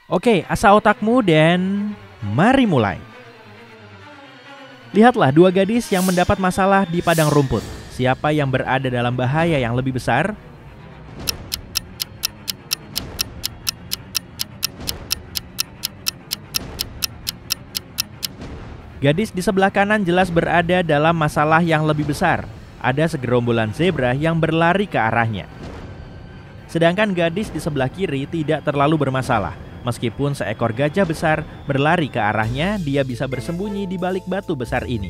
Oke, asa otakmu dan mari mulai. Lihatlah dua gadis yang mendapat masalah di padang rumput. Siapa yang berada dalam bahaya yang lebih besar? Gadis di sebelah kanan jelas berada dalam masalah yang lebih besar. Ada segerombolan zebra yang berlari ke arahnya. Sedangkan gadis di sebelah kiri tidak terlalu bermasalah. Meskipun seekor gajah besar berlari ke arahnya, dia bisa bersembunyi di balik batu besar ini.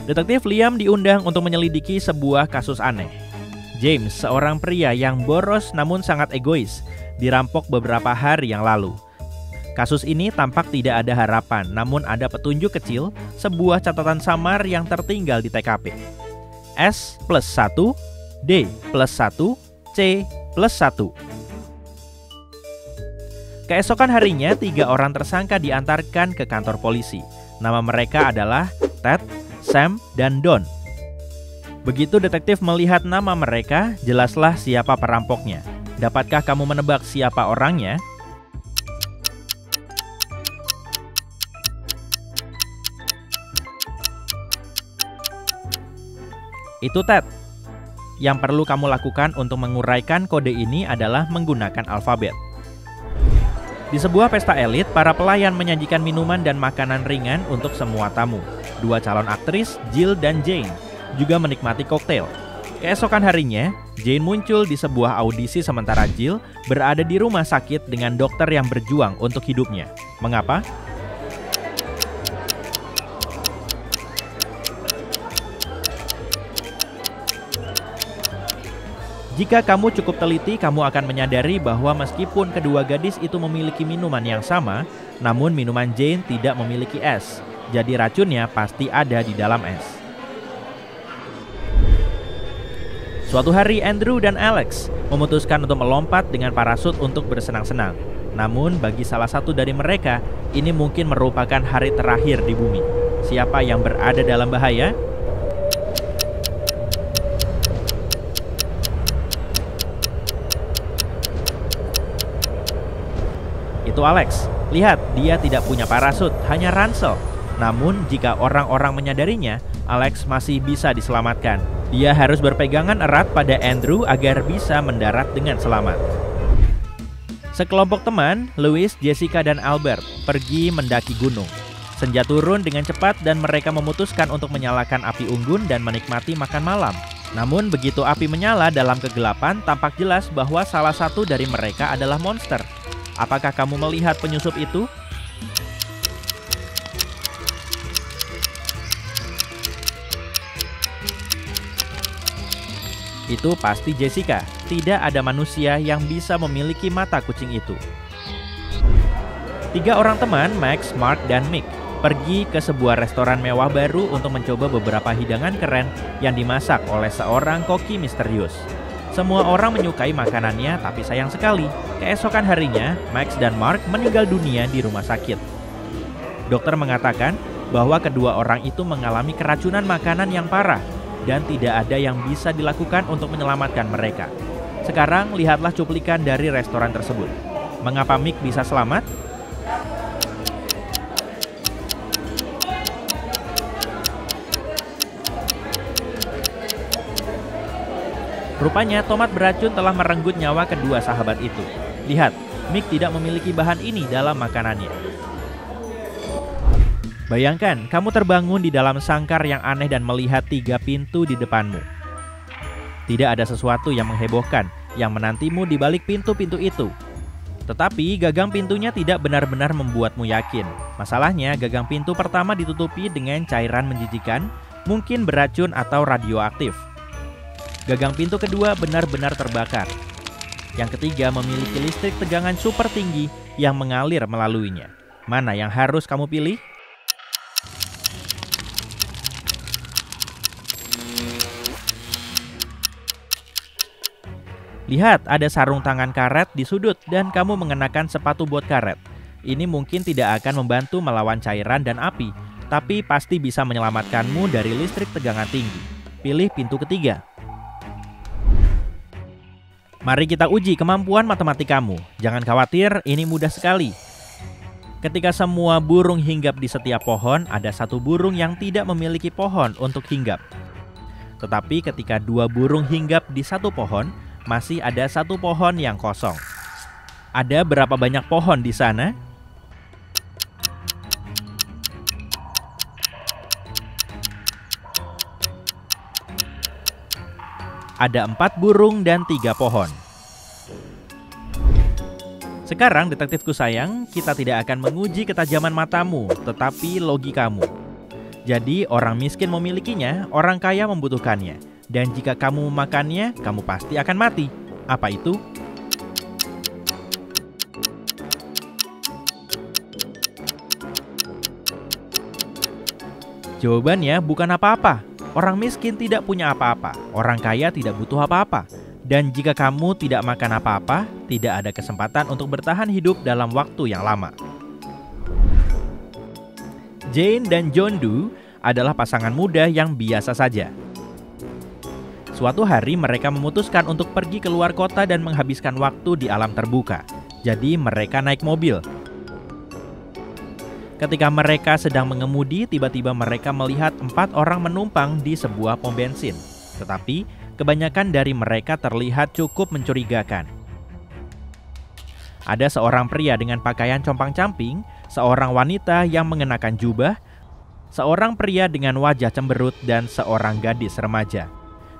Detektif Liam diundang untuk menyelidiki sebuah kasus aneh. James, seorang pria yang boros namun sangat egois, dirampok beberapa hari yang lalu. Kasus ini tampak tidak ada harapan, namun ada petunjuk kecil, sebuah catatan samar yang tertinggal di TKP. S+1, D+1, C+1. Keesokan harinya, 3 orang tersangka diantarkan ke kantor polisi. Nama mereka adalah Ted, Sam, dan Don. Begitu detektif melihat nama mereka, jelaslah siapa perampoknya. Dapatkah kamu menebak siapa orangnya? Itu Ted. Yang perlu kamu lakukan untuk menguraikan kode ini adalah menggunakan alfabet. Di sebuah pesta elit, para pelayan menyajikan minuman dan makanan ringan untuk semua tamu. 2 calon aktris, Jill dan Jane, juga menikmati koktail. Keesokan harinya, Jane muncul di sebuah audisi sementara Jill berada di rumah sakit dengan dokter yang berjuang untuk hidupnya. Mengapa? Jika kamu cukup teliti, kamu akan menyadari bahwa meskipun kedua gadis itu memiliki minuman yang sama, namun minuman Jane tidak memiliki es. Jadi racunnya pasti ada di dalam es. Suatu hari Andrew dan Alex memutuskan untuk melompat dengan parasut untuk bersenang-senang. Namun bagi salah satu dari mereka, ini mungkin merupakan hari terakhir di bumi. Siapa yang berada dalam bahaya? Itu Alex. Lihat, dia tidak punya parasut, hanya ransel. Namun, jika orang-orang menyadarinya, Alex masih bisa diselamatkan. Dia harus berpegangan erat pada Andrew agar bisa mendarat dengan selamat. Sekelompok teman, Louis, Jessica, dan Albert, pergi mendaki gunung. Senja turun dengan cepat dan mereka memutuskan untuk menyalakan api unggun dan menikmati makan malam. Namun, begitu api menyala dalam kegelapan, tampak jelas bahwa salah satu dari mereka adalah monster. Apakah kamu melihat penyusup itu? Itu pasti Jessica. Tidak ada manusia yang bisa memiliki mata kucing itu. 3 orang teman, Max, Mark, dan Mick, pergi ke sebuah restoran mewah baru untuk mencoba beberapa hidangan keren yang dimasak oleh seorang koki misterius. Semua orang menyukai makanannya, tapi sayang sekali, keesokan harinya, Max dan Mark meninggal dunia di rumah sakit. Dokter mengatakan bahwa kedua orang itu mengalami keracunan makanan yang parah dan tidak ada yang bisa dilakukan untuk menyelamatkan mereka. Sekarang, lihatlah cuplikan dari restoran tersebut. Mengapa Mick bisa selamat? Rupanya tomat beracun telah merenggut nyawa kedua sahabat itu. Lihat, Mick tidak memiliki bahan ini dalam makanannya. Bayangkan, kamu terbangun di dalam sangkar yang aneh dan melihat 3 pintu di depanmu. Tidak ada sesuatu yang menghebohkan yang menantimu di balik pintu-pintu itu. Tetapi gagang pintunya tidak benar-benar membuatmu yakin. Masalahnya, gagang pintu pertama ditutupi dengan cairan menjijikan, mungkin beracun atau radioaktif. Gagang pintu kedua benar-benar terbakar. Yang ketiga memiliki listrik tegangan super tinggi yang mengalir melaluinya. Mana yang harus kamu pilih? Lihat, ada sarung tangan karet di sudut dan kamu mengenakan sepatu bot karet. Ini mungkin tidak akan membantu melawan cairan dan api, tapi pasti bisa menyelamatkanmu dari listrik tegangan tinggi. Pilih pintu ketiga. Mari kita uji kemampuan matematikamu. Jangan khawatir, ini mudah sekali. Ketika semua burung hinggap di setiap pohon, ada satu burung yang tidak memiliki pohon untuk hinggap. Tetapi ketika dua burung hinggap di satu pohon, masih ada satu pohon yang kosong. Ada berapa banyak pohon di sana? Ada 4 burung dan 3 pohon. Sekarang detektifku sayang, kita tidak akan menguji ketajaman matamu, tetapi logikamu. Jadi orang miskin memilikinya, orang kaya membutuhkannya. Dan jika kamu memakannya, kamu pasti akan mati. Apa itu? Jawabannya bukan apa-apa. Orang miskin tidak punya apa-apa, orang kaya tidak butuh apa-apa. Dan jika kamu tidak makan apa-apa, tidak ada kesempatan untuk bertahan hidup dalam waktu yang lama. Jane dan John Doe adalah pasangan muda yang biasa saja. Suatu hari mereka memutuskan untuk pergi keluar kota dan menghabiskan waktu di alam terbuka. Jadi mereka naik mobil. Ketika mereka sedang mengemudi, tiba-tiba mereka melihat 4 orang menumpang di sebuah pom bensin. Tetapi kebanyakan dari mereka terlihat cukup mencurigakan. Ada seorang pria dengan pakaian compang-camping, seorang wanita yang mengenakan jubah, seorang pria dengan wajah cemberut, dan seorang gadis remaja.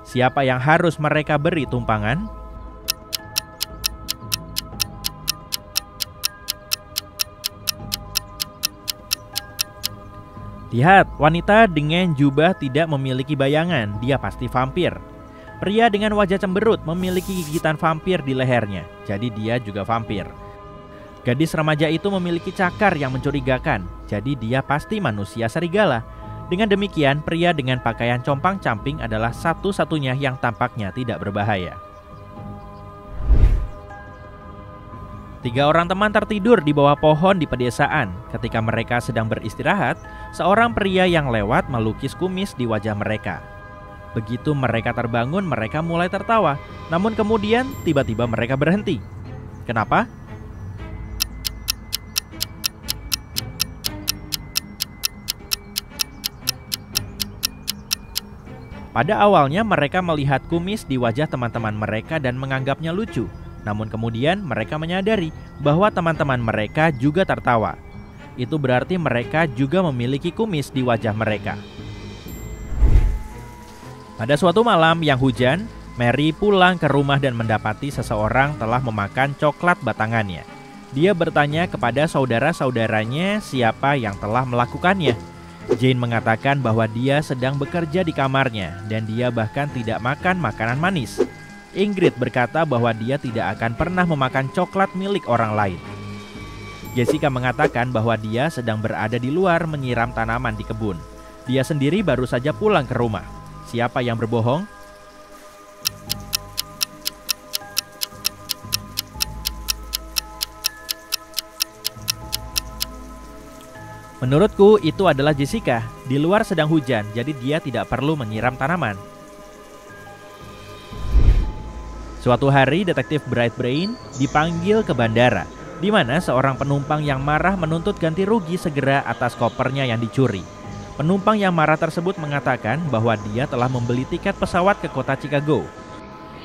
Siapa yang harus mereka beri tumpangan? Lihat, wanita dengan jubah tidak memiliki bayangan, dia pasti vampir. Pria dengan wajah cemberut memiliki gigitan vampir di lehernya, jadi dia juga vampir. Gadis remaja itu memiliki cakar yang mencurigakan, jadi dia pasti manusia serigala. Dengan demikian, pria dengan pakaian compang-camping adalah satu-satunya yang tampaknya tidak berbahaya. 3 orang teman tertidur di bawah pohon di pedesaan. Ketika mereka sedang beristirahat, seorang pria yang lewat melukis kumis di wajah mereka. Begitu mereka terbangun, mereka mulai tertawa. Namun kemudian tiba-tiba mereka berhenti. Kenapa? Pada awalnya mereka melihat kumis di wajah teman-teman mereka dan menganggapnya lucu. Namun kemudian mereka menyadari bahwa teman-teman mereka juga tertawa. Itu berarti mereka juga memiliki kumis di wajah mereka. Pada suatu malam yang hujan, Mary pulang ke rumah dan mendapati seseorang telah memakan coklat batangannya. Dia bertanya kepada saudara-saudaranya siapa yang telah melakukannya. Jane mengatakan bahwa dia sedang bekerja di kamarnya dan dia bahkan tidak makan makanan manis. Ingrid berkata bahwa dia tidak akan pernah memakan coklat milik orang lain. Jessica mengatakan bahwa dia sedang berada di luar menyiram tanaman di kebun. Dia sendiri baru saja pulang ke rumah. Siapa yang berbohong? Menurutku itu adalah Jessica. Di luar sedang hujan, jadi dia tidak perlu menyiram tanaman. Suatu hari, detektif Bright Brain dipanggil ke bandara, di mana seorang penumpang yang marah menuntut ganti rugi segera atas kopernya yang dicuri. Penumpang yang marah tersebut mengatakan bahwa dia telah membeli tiket pesawat ke kota Chicago.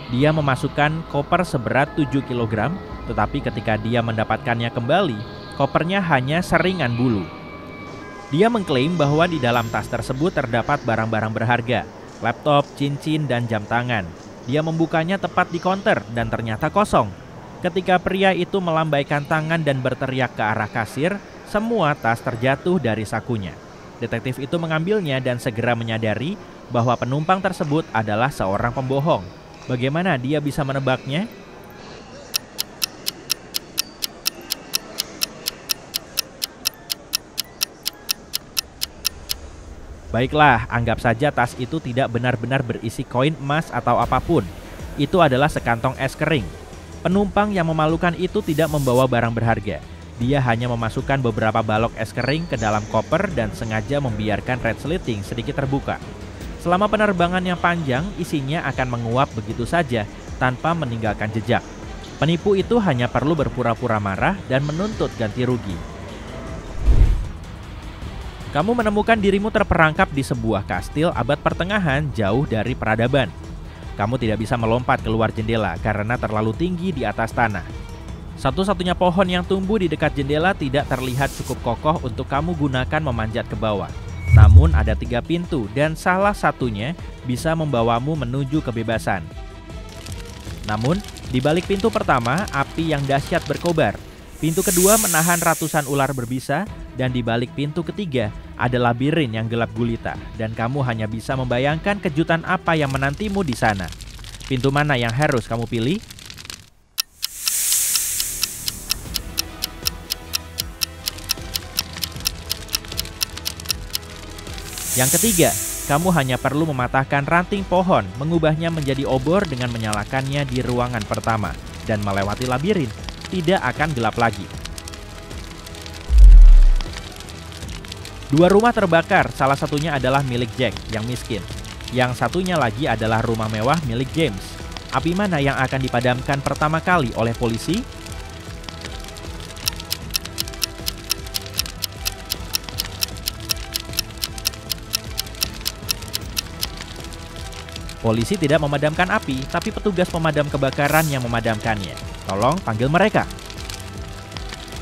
Dia memasukkan koper seberat 7 kg, tetapi ketika dia mendapatkannya kembali, kopernya hanya seringan bulu. Dia mengklaim bahwa di dalam tas tersebut terdapat barang-barang berharga, laptop, cincin, dan jam tangan. Dia membukanya tepat di konter dan ternyata kosong. Ketika pria itu melambaikan tangan dan berteriak ke arah kasir, semua tas terjatuh dari sakunya. Detektif itu mengambilnya dan segera menyadari bahwa penumpang tersebut adalah seorang pembohong. Bagaimana dia bisa menebaknya? Baiklah, anggap saja tas itu tidak benar-benar berisi koin emas atau apapun. Itu adalah sekantong es kering. Penumpang yang memalukan itu tidak membawa barang berharga. Dia hanya memasukkan beberapa balok es kering ke dalam koper dan sengaja membiarkan resleting sedikit terbuka. Selama penerbangan yang panjang, isinya akan menguap begitu saja tanpa meninggalkan jejak. Penipu itu hanya perlu berpura-pura marah dan menuntut ganti rugi. Kamu menemukan dirimu terperangkap di sebuah kastil abad pertengahan jauh dari peradaban. Kamu tidak bisa melompat keluar jendela karena terlalu tinggi di atas tanah. Satu-satunya pohon yang tumbuh di dekat jendela tidak terlihat cukup kokoh untuk kamu gunakan memanjat ke bawah. Namun ada 3 pintu dan salah satunya bisa membawamu menuju kebebasan. Namun, di balik pintu pertama, api yang dahsyat berkobar. Pintu kedua menahan ratusan ular berbisa, dan di balik pintu ketiga ada labirin yang gelap gulita, dan kamu hanya bisa membayangkan kejutan apa yang menantimu di sana. Pintu mana yang harus kamu pilih? Yang ketiga, kamu hanya perlu mematahkan ranting pohon, mengubahnya menjadi obor dengan menyalakannya di ruangan pertama, dan melewati labirin. Tidak akan gelap lagi. 2 rumah terbakar, salah satunya adalah milik Jack yang miskin. Yang satunya lagi adalah rumah mewah milik James. Api mana yang akan dipadamkan pertama kali oleh polisi? Polisi tidak memadamkan api, tapi petugas pemadam kebakaran yang memadamkannya. Tolong panggil mereka.